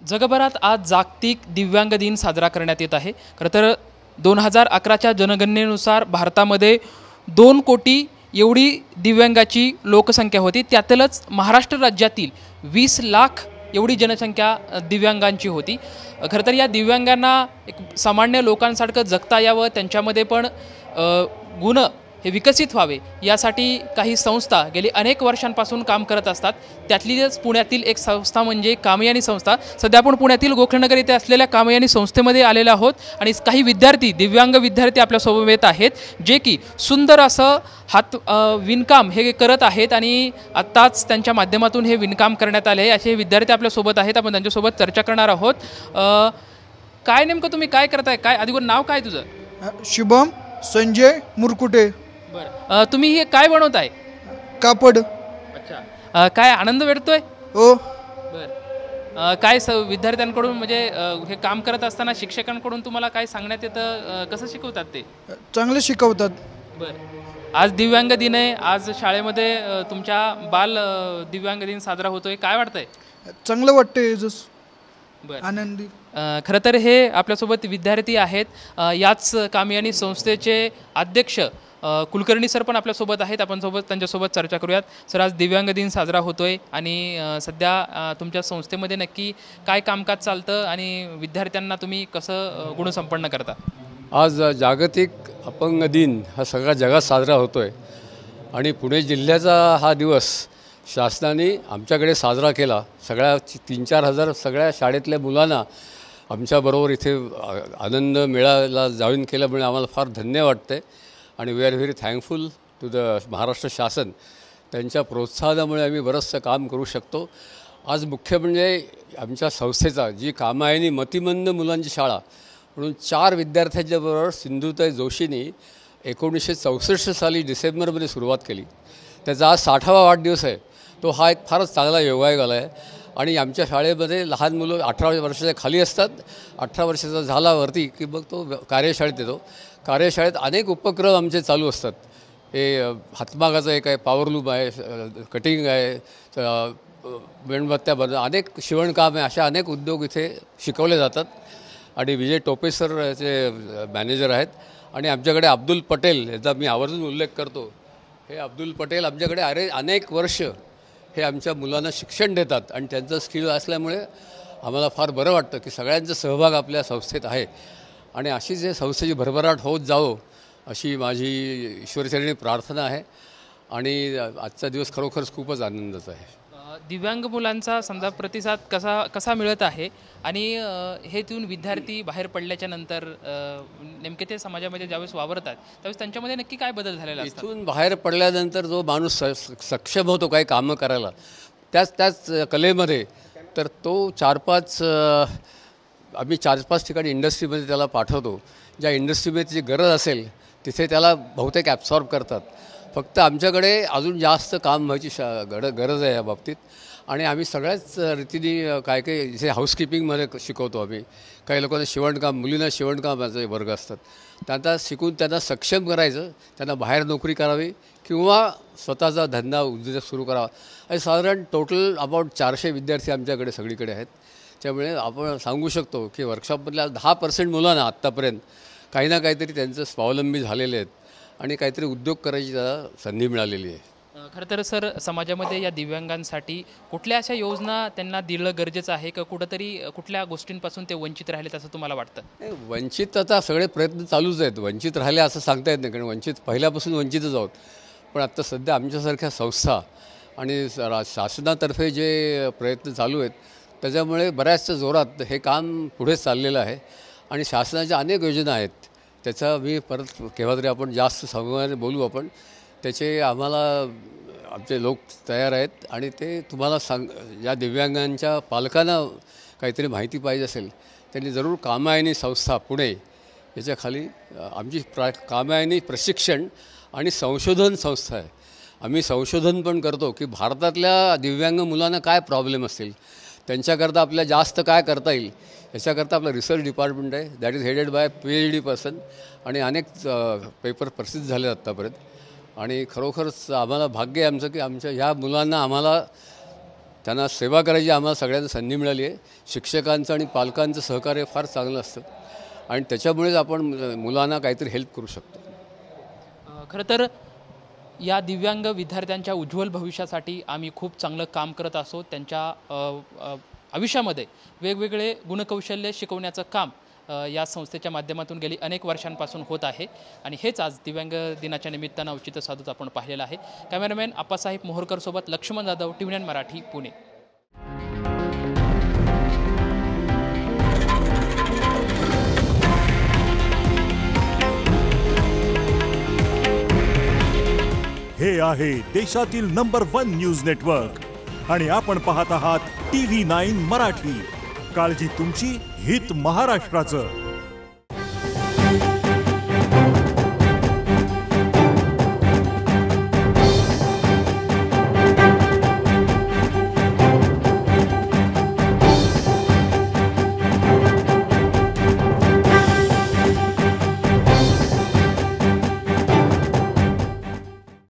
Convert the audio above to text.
जगभरात आज जागतिक दिव्यांग दिन साजरा करण्यात येत आहे। खरं तर 2011च्या जनगणनेनुसार भारतामध्ये 2 कोटी एवढी दिव्यांगाची लोकसंख्या होती। त्यातलंच महाराष्ट्र राज्यातील 20 लाख एवढी जनसंख्या दिव्यांगांची होती। खरं तर या दिव्यांगांना एक सामान्य लोकांसारखं जगता यावं, त्यांच्यामध्ये पण गुण हे विकसित व्हावे यासाठी काही संस्था गेली अनेक वर्षांपासून काम करत असतात। त्यातलीच पुण्यातील एक संस्था म्हणजे कामयानी संस्था। सध्या आपण पुण्यातील गोखलेनगर येथे असलेल्या कामयानी संस्थेमध्ये आलेलो आहोत आणि काही विद्यार्थी दिव्यांग विद्यार्थी आपल्यासोबत आहेत, जे की सुंदर असं हात विणकाम हे करत आहेत आणि आत्ताच त्यांच्या माध्यमातून हे विणकाम करण्यात आले। असे विद्यार्थी आपल्यासोबत आहेत, आपण त्यांच्यासोबत चर्चा करणार आहोत। काय नेमकं तुम्ही काय करताय, काय आधी नाव काय तुझं? शुभम संजय मुरकुटे। बरं, तुम्ही हे काय बनवताय? कापड। अच्छा, काय आनंद भेटतोय? हो। बरं, काय विद्यार्थ्यांकडून म्हणजे हे काम करत असताना शिक्षकांकडून तुम्हाला काय सांगण्यात येतं, कसं शिकवतात ते? चांगले शिकवतात। बरं, आज दिव्यांग दिन आहे, आज शाळेमध्ये तुमच्या बाल दिव्यांग दिन साजरा होतोय, काय वाटतंय? चांगलं वाटतंय, बरं, आनंदी। खरं तर हे आपल्यासोबत विद्यार्थी आहेत, याच कामयानी संस्थेचे अध्यक्ष कुलकर्णी सर पण आपल्यासोबत आहेत, आपण त्यांच्यासोबत चर्चा करूयात। सर, आज दिव्यांग दिन साजरा होतोय आणि सध्या तुमच्या संस्थेमध्ये नक्की काय कामकाज चालतं आणि विद्यार्थ्यांना तुम्ही कसं गुणसंपन्न करता? आज जागतिक अपंग दिन हा सगळ्या जगात साजरा होतोय आणि पुणे जिल्ह्याचा हा दिवस शासनाने आमच्याकडे साजरा केला। सगळ्या 3-4 हजार सगळ्या शाळेतल्या मुलांना आमच्याबरोबर इथे आनंद मेळाव्याला जॉईन केल्यामुळे आम्हाला फार धन्य वाटते आणि we are very thankful to the Maharashtra शासन। त्यांच्या प्रोत्साहनामुळे आम्ही बरंचसं काम करू शकतो। आज मुख्य म्हणजे आमच्या संस्थेचा जी कामयानी मतिमंद मुलांची शाळा म्हणून 4 विद्यार्थ्यांच्याबरोबर सिंधुताई जोशींनी 1964 साली डिसेंबरमध्ये सुरुवात केली। त्याचा आज 60वा वाढदिवस आहे। तो हा एक फारच चांगला योगायोग आला आहे आणि आमच्या शाळेमध्ये लहान मुलं 18 वर्षाच्या खाली असतात, 18 वर्षाचा झाल्यावरती की मग तो कार्यशाळेत येतो। कार्यशाळेत अनेक उपक्रम आमचे चालू असतात। हे हातमागाचं एक आहे, पॉवरलूम आहे, कटिंग आहे, मेणबत्त्या बनवणं, अनेक शिवणकाम आहे, अशा अनेक उद्योग इथे शिकवले जातात। आणि विजय टोपे सर याचे मॅनेजर आहेत आणि आमच्याकडे अब्दुल पटेल याचा मी आवर्जून उल्लेख करतो। हे अब्दुल पटेल आमच्याकडे अनेक वर्ष हे आमच्या मुलांना शिक्षण देतात आणि त्यांचं स्किल असल्यामुळे आम्हाला फार बरं वाटतं की सगळ्यांचा सहभाग आपल्या संस्थेत आहे आणि अशीच हे संस्थेची भरभराट होत जावो अशी माझी ईश्वरचरणी प्रार्थना आहे आणि आजचा दिवस खरोखरच खूपच आनंदाचा आहे। दिव्यांग मुलांचा समजा प्रतिसाद कसा मिळत आहे आणि हे तिथून विद्यार्थी बाहेर पडल्याच्या नंतर नेमके ते समाजामध्ये ज्यावेळेस वावरतात त्यावेळेस त्यांच्यामध्ये नक्की काय बदल झालेला असतो? इथून बाहेर पडल्यानंतर जो माणूस सक्षम होतो काही कामं करायला त्याच कलेमध्ये, तर तो 4-5 आम्ही 4-5 ठिकाणी इंडस्ट्रीमध्ये त्याला पाठवतो। ज्या इंडस्ट्रीमध्ये त्याची गरज असेल तिथे त्याला बहुतेक ॲब्सॉर्ब करतात। फक्त आमच्याकडे अजून जास्त काम व्हायची गरज आहे या बाबतीत आणि आम्ही सगळ्याच रीतीने काय इथे हाऊसकीपिंगमध्ये शिकवतो आम्ही। काही लोकांना शिवणकाम, मुलींना शिवणकामाचे वर्ग असतात, त्यांना शिकून त्यांना सक्षम करायचं, त्यांना बाहेर नोकरी करावी किंवा स्वतःचा धंदा उद्योग सुरू करावा। आणि साधारण टोटल अबाउट 400 विद्यार्थी आमच्याकडे सगळीकडे आहेत। त्यामुळे आपण सांगू शकतो की वर्कशॉपमधल्या 10% मुलांना आत्तापर्यंत काही ना काहीतरी त्यांचं स्वावलंबी झालेले आहेत आणि काहीतरी उद्योग करायची त्याला संधी मिळालेली आहे। खरं तर सर, समाजामध्ये या दिव्यांगांसाठी कुठल्या अशा योजना त्यांना दिलं गरजेचं आहे का? कुठल्या गोष्टींपासून ते वंचित राहिलेत असं तुम्हाला वाटतं? वंचित आता सगळे प्रयत्न चालूच आहेत। वंचित राहिले असं सांगता येत नाही, कारण वंचित पहिल्यापासून वंचितच आहोत। पण आत्ता सध्या आमच्यासारख्या संस्था आणि शासनातर्फे जे प्रयत्न चालू आहेत त्याच्यामुळे बऱ्याचशा जोरात हे काम पुढे चाललेलं आहे आणि शासनाच्या अनेक योजना आहेत। त्याचा मी परत केव्हा तरी आपण जास्त समूहाने बोलू आपण त्याचे। आम्हाला आमचे लोक तयार आहेत आणि ते तुम्हाला या दिव्यांगांच्या पालकांना काहीतरी माहिती पाहिजे असेल त्यांनी जरूर कामयानी संस्था पुणे याच्याखाली आमची कामयानी प्रशिक्षण आणि संशोधन संस्था आहे। आम्ही संशोधन पण करतो की भारतातल्या दिव्यांग मुलांना काय प्रॉब्लेम असतील, त्यांच्याकरता आपल्याला जास्त काय करता येईल याच्याकरता आपलं रिसर्च डिपार्टमेंट आहे, that is headed by PhD person आणि अनेक पेपर प्रसिद्ध झाले आत्तापर्यंत। आणि खरोखरच आम्हाला भाग्य आहे आमचं की आमच्या ह्या मुलांना आम्हाला त्यांना सेवा करायची आम्हाला सगळ्यांना संधी मिळाली आहे. शिक्षकांचं आणि पालकांचं सहकार्य फार चांगलं असतं आणि त्याच्यामुळेच आपण मुलांना काहीतरी हेल्प करू शकतो. खरं तर या दिव्यांग विद्यार्थ्यांच्या उज्ज्वल भविष्यासाठी आम्ही खूप चांगलं काम करत असो. त्यांच्या आयुष्यामध्ये वेगवेगळे गुणकौशल्य शिकवण्याचं काम या संस्थेच्या माध्यमातून गेली अनेक वर्षांपासून होत आहे आणि हेच आज दिव्यांग दिनाच्या निमित्तानं औचित्य साधून आपण पाहिलेलं आहे. कॅमेरामॅन आप्पासाहेब मोहोरकर सोबत लक्ष्मण जाधव, TV9 मराठी, पुणे. हे आहे देशातील नंबर 1 न्यूज नेटवर्क आणि आपण पाहत आहात TV9 मराठी. काळजी तुमची, हित महाराष्ट्राचं.